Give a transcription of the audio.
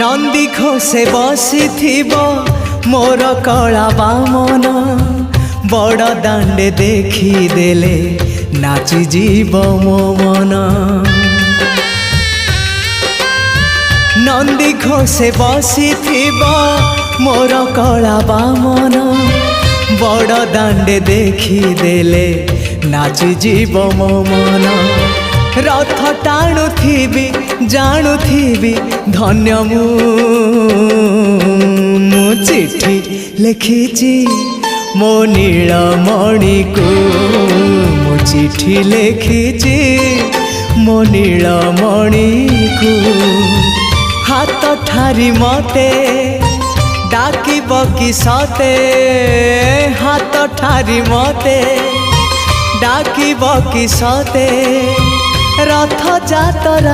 नंदी घोषे बसी मोर कला बामन बड़ दांडे देखी देले नाची जीव मो मन। नंदी घोषे बसी मोर कला बामन बड़ दांडे देखी देले नाची जीव मो मन। रथ टाणुथिबी जाणुथिबी धन्य मु चिट्ठी लिखिची मो नीलमणि को मु चिट्ठी लिखिची मो नीलमणि को। हाथ ठारी मते डाकिब कि सते हाथ ठारी मते डाकिब कि सते रथ जातरा।